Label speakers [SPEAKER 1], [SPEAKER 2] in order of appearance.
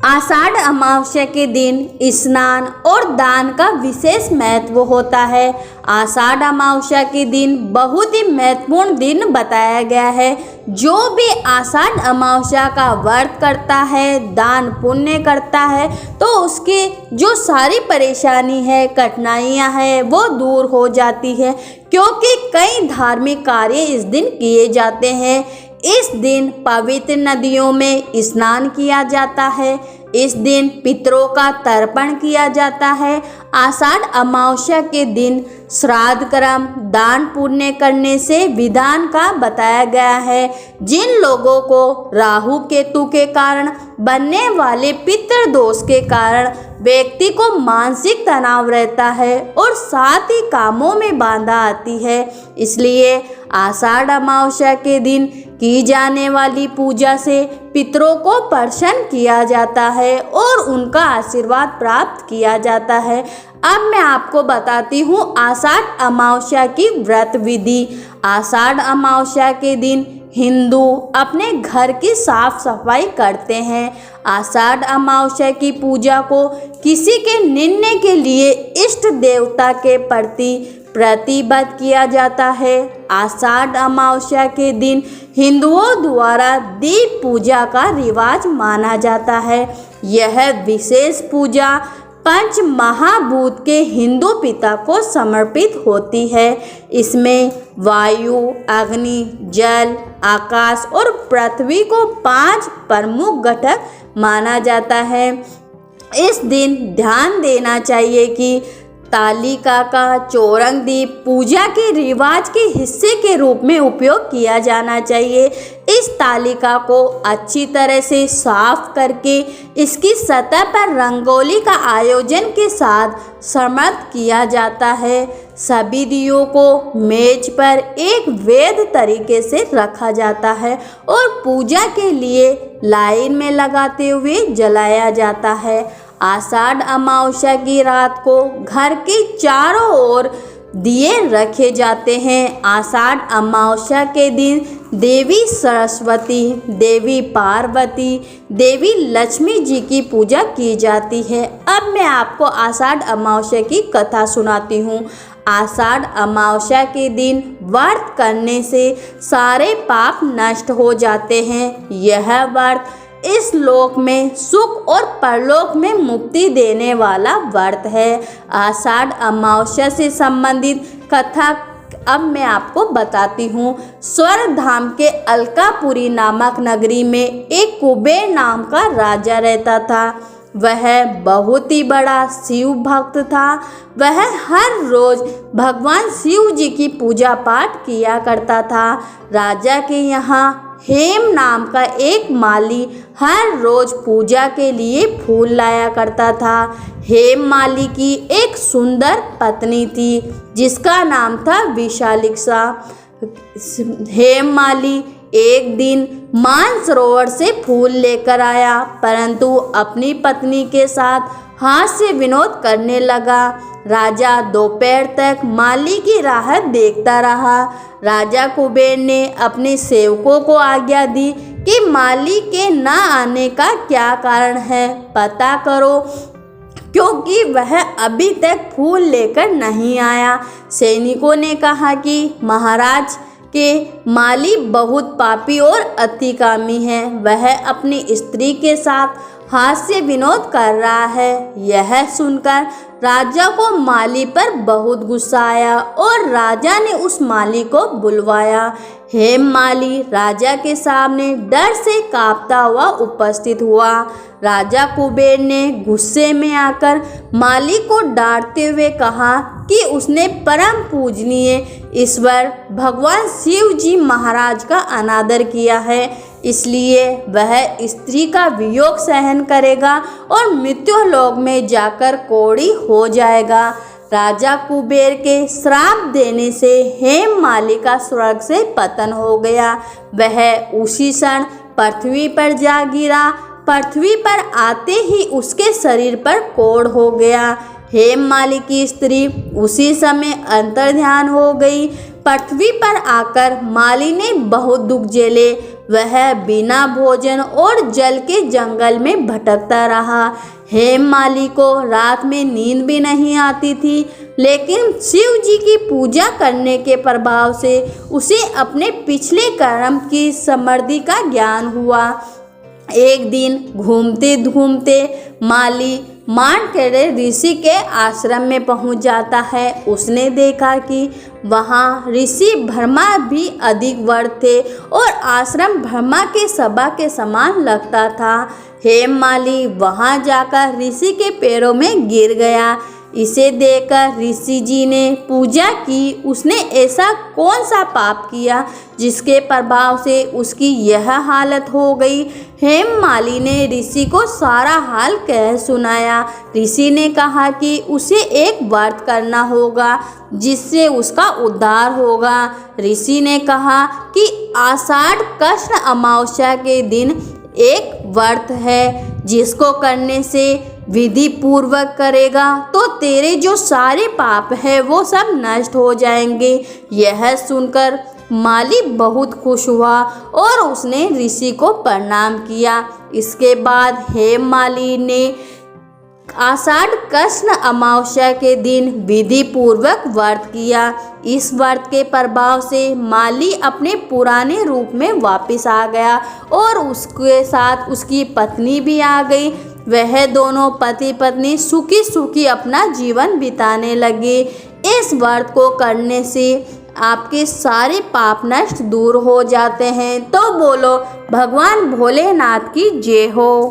[SPEAKER 1] आषाढ़ अमावस्या के दिन स्नान और दान का विशेष महत्व होता है। आषाढ़ अमावस्या के दिन बहुत ही महत्वपूर्ण दिन बताया गया है। जो भी आषाढ़ अमावस्या का व्रत करता है, दान पुण्य करता है, तो उसके जो सारी परेशानी है, कठिनाइयाँ हैं, वो दूर हो जाती है, क्योंकि कई धार्मिक कार्य इस दिन किए जाते हैं। इस दिन पवित्र नदियों में स्नान किया जाता है। इस दिन पितरों का तर्पण किया जाता है। आषाढ़ अमावस्या के दिन श्राद्ध कर्म दान पुण्य करने से विधान का बताया गया है। जिन लोगों को राहु केतु के कारण बनने वाले पितृ दोष के कारण व्यक्ति को मानसिक तनाव रहता है और साथ ही कामों में बाधा आती है, इसलिए आषाढ़ अमावस्या के दिन की जाने वाली पूजा से पितरों को प्रसन्न किया जाता है और उनका आशीर्वाद प्राप्त किया जाता है। अब मैं आपको बताती हूँ आषाढ़ अमावस्या की व्रत विधि। आषाढ़ अमावस्या के दिन हिंदू अपने घर की साफ सफाई करते हैं। आषाढ़ अमावस्या की पूजा को किसी के निर्णय के लिए इष्ट देवता के प्रति प्रतिबद्ध किया जाता है। आषाढ़ अमावस्या के दिन हिंदुओं द्वारा दीप पूजा का रिवाज माना जाता है। यह विशेष पूजा पंच महाभूत के हिंदू पिता को समर्पित होती है। इसमें वायु, अग्नि, जल, आकाश और पृथ्वी को 5 प्रमुख घटक माना जाता है। इस दिन ध्यान देना चाहिए कि तालिका का चौरंग दीप पूजा के रिवाज के हिस्से के रूप में उपयोग किया जाना चाहिए। इस तालिका को अच्छी तरह से साफ करके इसकी सतह पर रंगोली का आयोजन के साथ समर्पित किया जाता है। सभी दियों को मेज पर एक वैध तरीके से रखा जाता है और पूजा के लिए लाइन में लगाते हुए जलाया जाता है। आषाढ़ अमावस्या की रात को घर के चारों ओर दिए रखे जाते हैं। आषाढ़ अमावस्या के दिन देवी सरस्वती, देवी पार्वती, देवी लक्ष्मी जी की पूजा की जाती है। अब मैं आपको आषाढ़ अमावस्या की कथा सुनाती हूँ। आषाढ़ अमावस्या के दिन व्रत करने से सारे पाप नष्ट हो जाते हैं। यह व्रत इस लोक में सुख और परलोक में मुक्ति देने वाला व्रत है। आषाढ़ अमावस्या से संबंधित कथा अब मैं आपको बताती हूँ। स्वर्ग धाम के अलकापुरी नामक नगरी में एक कुबेर नाम का राजा रहता था। वह बहुत ही बड़ा शिव भक्त था। वह हर रोज भगवान शिव जी की पूजा पाठ किया करता था। राजा के यहाँ हेम नाम का एक माली हर रोज पूजा के लिए फूल लाया करता था। हेम माली की एक सुंदर पत्नी थी जिसका नाम था विशालिक्षा। हेम माली एक दिन मानसरोवर से फूल लेकर आया, परंतु अपनी पत्नी के साथ हास्य विनोद करने लगा। राजा दोपहर तक माली की राह देखता रहा। राजा कुबेर ने अपने सेवकों को आज्ञा दी कि माली के न आने का क्या कारण है, पता करो, क्योंकि वह अभी तक फूल लेकर नहीं आया। सैनिकों ने कहा कि महाराज के माली बहुत पापी और अतिकामी है। वह अपनी स्त्री के साथ हास्य विनोद कर रहा है। यह सुनकर राजा को माली पर बहुत गुस्सा आया और राजा ने उस माली को बुलवाया। हेम माली राजा के सामने डर से कांपता हुआ उपस्थित हुआ। राजा कुबेर ने गुस्से में आकर माली को डांटते हुए कहा कि उसने परम पूजनीय ईश्वर भगवान शिव जी महाराज का अनादर किया है, इसलिए वह स्त्री का वियोग सहन करेगा और मृत्यु लोक में जाकर कोढ़ी हो जाएगा। राजा कुबेर के श्राप देने से हेम माली का स्वर्ग से पतन हो गया। वह उसी क्षण पृथ्वी पर जा गिरा। पृथ्वी पर आते ही उसके शरीर पर कोढ़ हो गया। हेम माली की स्त्री उसी समय अंतर्ध्यान हो गई। पृथ्वी पर आकर माली ने बहुत दुख झेले। वह बिना भोजन और जल के जंगल में भटकता रहा। हेममाली को रात में नींद भी नहीं आती थी, लेकिन शिव जी की पूजा करने के प्रभाव से उसे अपने पिछले कर्म की समृद्धि का ज्ञान हुआ। एक दिन घूमते घूमते माली मार्कंडेय ऋषि के आश्रम में पहुंच जाता है। उसने देखा कि वहां ऋषि ब्रह्मा भी अधिक वर्ग थे और आश्रम ब्रह्मा के सभा के समान लगता था। हेममाली वहां जाकर ऋषि के पैरों में गिर गया। इसे देखकर ऋषि जी ने पूजा की। उसने ऐसा कौन सा पाप किया जिसके प्रभाव से उसकी यह हालत हो गई। हेममाली ने ऋषि को सारा हाल कह सुनाया। ऋषि ने कहा कि उसे एक व्रत करना होगा जिससे उसका उद्धार होगा। ऋषि ने कहा कि आषाढ़ कृष्ण अमावस्या के दिन एक व्रत है जिसको करने से विधि पूर्वक करेगा तो तेरे जो सारे पाप है वो सब नष्ट हो जाएंगे। यह सुनकर माली बहुत खुश हुआ और उसने ऋषि को प्रणाम किया। इसके बाद हेममाली ने आषाढ़ कृष्ण अमावस्या के दिन विधि पूर्वक व्रत किया। इस व्रत के प्रभाव से माली अपने पुराने रूप में वापस आ गया और उसके साथ उसकी पत्नी भी आ गई। वह दोनों पति पत्नी सुखी सुखी अपना जीवन बिताने लगे। इस व्रत को करने से आपके सारे पाप नष्ट दूर हो जाते हैं। तो बोलो भगवान भोलेनाथ की जय हो।